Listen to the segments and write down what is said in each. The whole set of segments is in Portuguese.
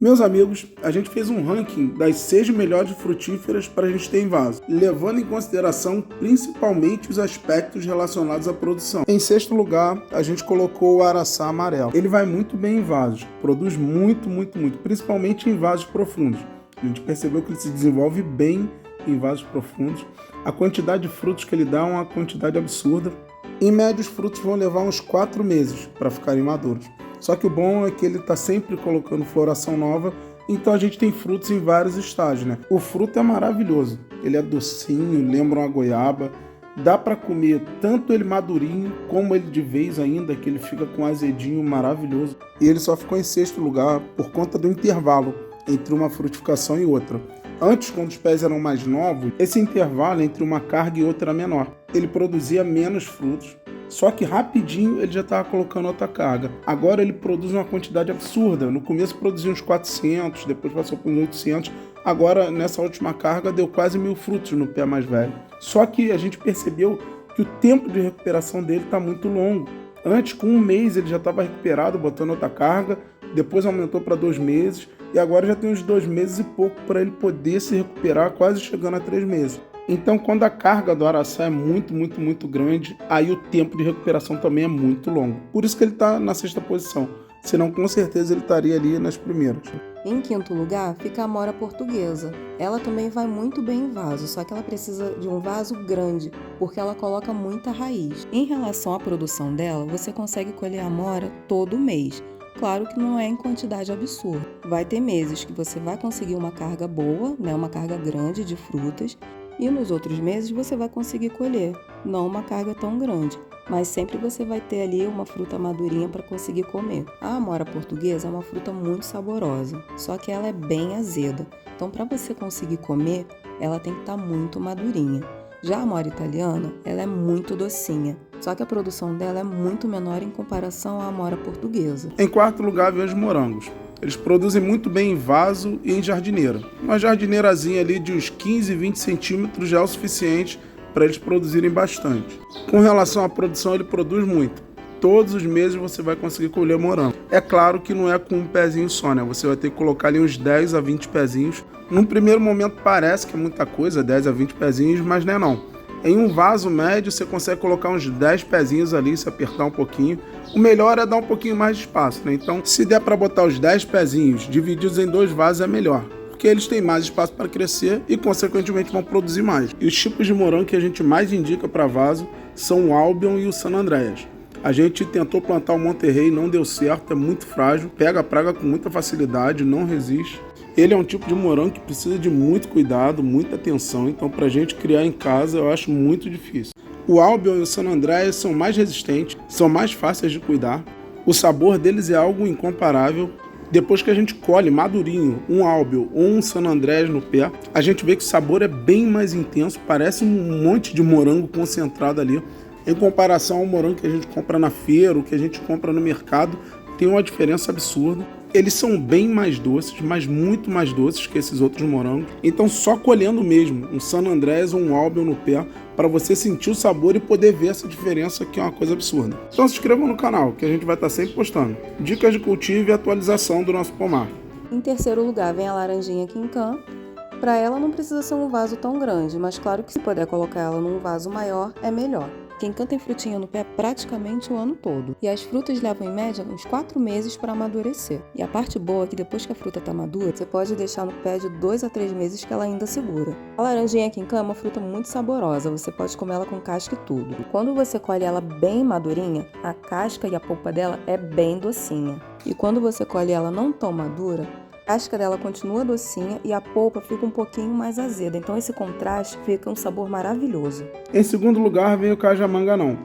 Meus amigos, a gente fez um ranking das 6 melhores frutíferas para a gente ter em vaso, levando em consideração principalmente os aspectos relacionados à produção. Em sexto lugar, a gente colocou o araçá amarelo. Ele vai muito bem em vasos, produz muito, principalmente em vasos profundos. A gente percebeu que ele se desenvolve bem em vasos profundos. A quantidade de frutos que ele dá é uma quantidade absurda. Em média, os frutos vão levar uns 4 meses para ficarem maduros. Só que o bom é que ele está sempre colocando floração nova, então a gente tem frutos em vários estágios, né? O fruto é maravilhoso, ele é docinho, lembra uma goiaba, dá para comer tanto ele madurinho, como ele de vez ainda, que ele fica com azedinho maravilhoso. E ele só ficou em sexto lugar por conta do intervalo entre uma frutificação e outra. Antes, quando os pés eram mais novos, esse intervalo entre uma carga e outra era menor. Ele produzia menos frutos, só que rapidinho ele já estava colocando outra carga. Agora ele produz uma quantidade absurda. No começo produzia uns 400, depois passou para uns 800. Agora, nessa última carga, deu quase 1000 frutos no pé mais velho. Só que a gente percebeu que o tempo de recuperação dele está muito longo. Antes, com um mês, ele já estava recuperado, botando outra carga. Depois aumentou para 2 meses. E agora já tem uns 2 meses e pouco para ele poder se recuperar, quase chegando a 3 meses. Então, quando a carga do araçá é muito grande, aí o tempo de recuperação também é muito longo. Por isso que ele está na sexta posição. Senão, com certeza, ele estaria ali nas primeiras. Em quinto lugar, fica a amora portuguesa. Ela também vai muito bem em vaso, só que ela precisa de um vaso grande, porque ela coloca muita raiz. Em relação à produção dela, você consegue colher a amora todo mês. Claro que não é em quantidade absurda. Vai ter meses que você vai conseguir uma carga boa, uma carga grande de frutas, e nos outros meses você vai conseguir colher, não uma carga tão grande, mas sempre você vai ter ali uma fruta madurinha para conseguir comer. A amora portuguesa é uma fruta muito saborosa, só que ela é bem azeda, então para você conseguir comer, ela tem que estar muito madurinha. Já a amora italiana, ela é muito docinha, só que a produção dela é muito menor em comparação à amora portuguesa. Em quarto lugar, vem os morangos. Eles produzem muito bem em vaso e em jardineira. Uma jardineirazinha ali de uns 15, 20 centímetros já é o suficiente para eles produzirem bastante. Com relação à produção, ele produz muito. Todos os meses você vai conseguir colher morango. É claro que não é com um pezinho só, né? Você vai ter que colocar ali uns 10 a 20 pezinhos. Num primeiro momento parece que é muita coisa, 10 a 20 pezinhos, mas não é não. Em um vaso médio você consegue colocar uns 10 pezinhos ali, se apertar um pouquinho. O melhor é dar um pouquinho mais de espaço, né? Então, se der para botar os 10 pezinhos divididos em 2 vasos é melhor, porque eles têm mais espaço para crescer e, consequentemente, vão produzir mais. E os tipos de morango que a gente mais indica para vaso são o Albion e o San Andreas. A gente tentou plantar o Monterrey, não deu certo, é muito frágil, pega a praga com muita facilidade, não resiste. Ele é um tipo de morango que precisa de muito cuidado, muita atenção, então para a gente criar em casa eu acho muito difícil. O Albion e o San Andreas são mais resistentes, são mais fáceis de cuidar, o sabor deles é algo incomparável. Depois que a gente colhe madurinho um Albion ou um San Andreas no pé, a gente vê que o sabor é bem mais intenso, parece um monte de morango concentrado ali. Em comparação ao morango que a gente compra na feira, ou que a gente compra no mercado, tem uma diferença absurda. Eles são bem mais doces, mas muito mais doces que esses outros morangos. Então só colhendo mesmo um San Andreas ou um Albion no pé, para você sentir o sabor e poder ver essa diferença, que é uma coisa absurda. Então se inscrevam no canal, que a gente vai estar sempre postando dicas de cultivo e atualização do nosso pomar. Em terceiro lugar vem a laranjinha Quincan. Para ela não precisa ser um vaso tão grande, mas claro que se puder colocar ela num vaso maior é melhor. Quincan tem frutinha no pé praticamente o ano todo. E as frutas levam em média uns 4 meses para amadurecer. E a parte boa é que depois que a fruta está madura, você pode deixar no pé de 2 a 3 meses que ela ainda segura. A laranjinha Quincan é uma fruta muito saborosa, você pode comer ela com casca e tudo. E quando você colhe ela bem madurinha, a casca e a polpa dela é bem docinha. E quando você colhe ela não tão madura, a casca dela continua docinha e a polpa fica um pouquinho mais azeda. Então esse contraste fica um sabor maravilhoso. Em segundo lugar vem o cajamanganão.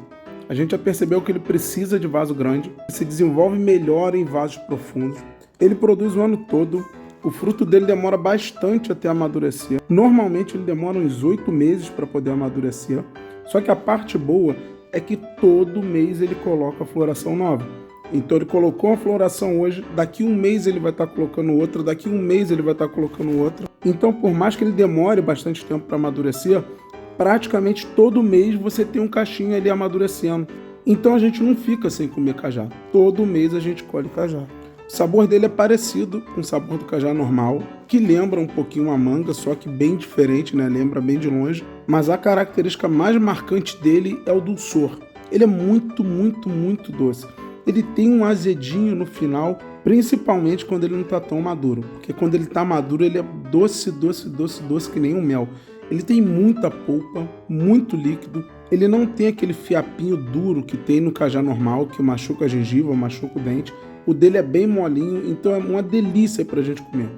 A gente já percebeu que ele precisa de vaso grande, se desenvolve melhor em vasos profundos. Ele produz o ano todo, o fruto dele demora bastante até amadurecer. Normalmente ele demora uns 8 meses para poder amadurecer. Só que a parte boa é que todo mês ele coloca a floração nova. Então ele colocou uma floração hoje, daqui um mês ele vai estar colocando outra, daqui um mês ele vai estar colocando outra. Então por mais que ele demore bastante tempo para amadurecer, praticamente todo mês você tem um cachinho ali amadurecendo. Então a gente não fica sem comer cajá. Todo mês a gente colhe cajá. O sabor dele é parecido com o sabor do cajá normal, que lembra um pouquinho a manga, só que bem diferente, né? Lembra bem de longe. Mas a característica mais marcante dele é o dulçor. Ele é muito, muito, muito doce. Ele tem um azedinho no final, principalmente quando ele não está tão maduro. Porque quando ele está maduro, ele é doce, doce, doce, doce, que nem um mel. Ele tem muita polpa, muito líquido. Ele não tem aquele fiapinho duro que tem no cajá normal, que machuca a gengiva, machuca o dente. O dele é bem molinho, então é uma delícia para a gente comer.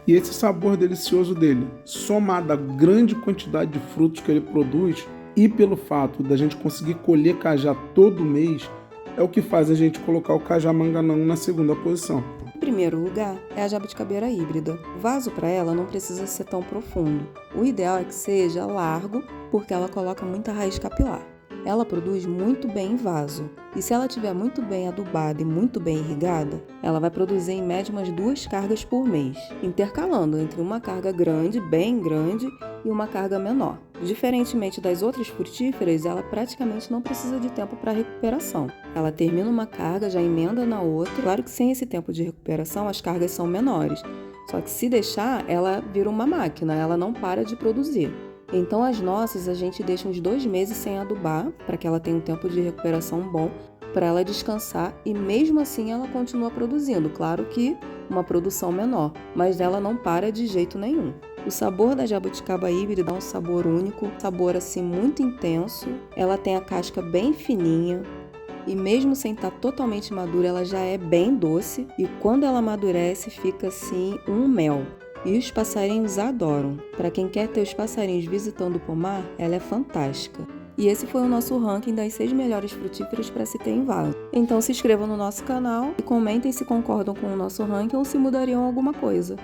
E esse sabor delicioso dele, somado à grande quantidade de frutos que ele produz, e pelo fato da gente conseguir colher cajá todo mês, é o que faz a gente colocar o cajá manganão na segunda posição. Em primeiro lugar, é a jabuticabeira híbrida. O vaso para ela não precisa ser tão profundo. O ideal é que seja largo, porque ela coloca muita raiz capilar. Ela produz muito bem em vaso, e se ela estiver muito bem adubada e muito bem irrigada, ela vai produzir em média umas 2 cargas por mês, intercalando entre uma carga grande, bem grande, e uma carga menor. Diferentemente das outras frutíferas, ela praticamente não precisa de tempo para recuperação. Ela termina uma carga, já emenda na outra. Claro que sem esse tempo de recuperação, as cargas são menores, só que se deixar, ela vira uma máquina, ela não para de produzir. Então as nossas a gente deixa uns 2 meses sem adubar, para que ela tenha um tempo de recuperação bom, para ela descansar, e mesmo assim ela continua produzindo. Claro que uma produção menor, mas ela não para de jeito nenhum. O sabor da jabuticaba híbrida dá um sabor único, sabor assim muito intenso. Ela tem a casca bem fininha, e mesmo sem estar totalmente madura, ela já é bem doce, e quando ela amadurece fica assim um mel. E os passarinhos adoram. Para quem quer ter os passarinhos visitando o pomar, ela é fantástica. E esse foi o nosso ranking das 6 melhores frutíferas para se ter em vaso. Então se inscrevam no nosso canal e comentem se concordam com o nosso ranking ou se mudariam alguma coisa.